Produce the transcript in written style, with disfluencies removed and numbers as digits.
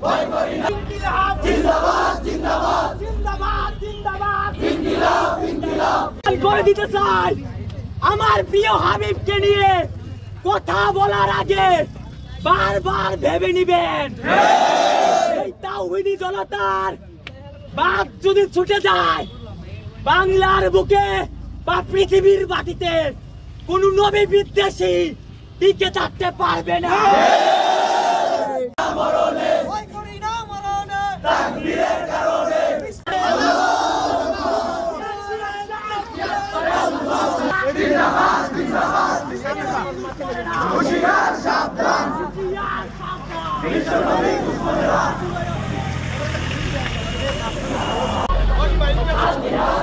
ইনকিলাব জিন্দাবাদ জিন্দাবাদ জিন্দাবাদ জিন্দাবাদ ইনকিলাব ইনকিলাব করে দিতে চাই। আমার প্রিয় হাবিবকে নিয়ে কথা বলার আগে বারবার ভেবে নিবেন। এই তাওহীদি জনতার বাপ যদি ছুটে যায়, বাংলার বুকে বা পৃথিবীর মাটিতে কোন নবী বিদ্বেষী টিকে থাকতে পারবে না। তাকবীরের কারণে জিন্দাবাদ জিন্দাবাদ হুশিয়ার সাবধান বিশ্বনবী দুশমনেরা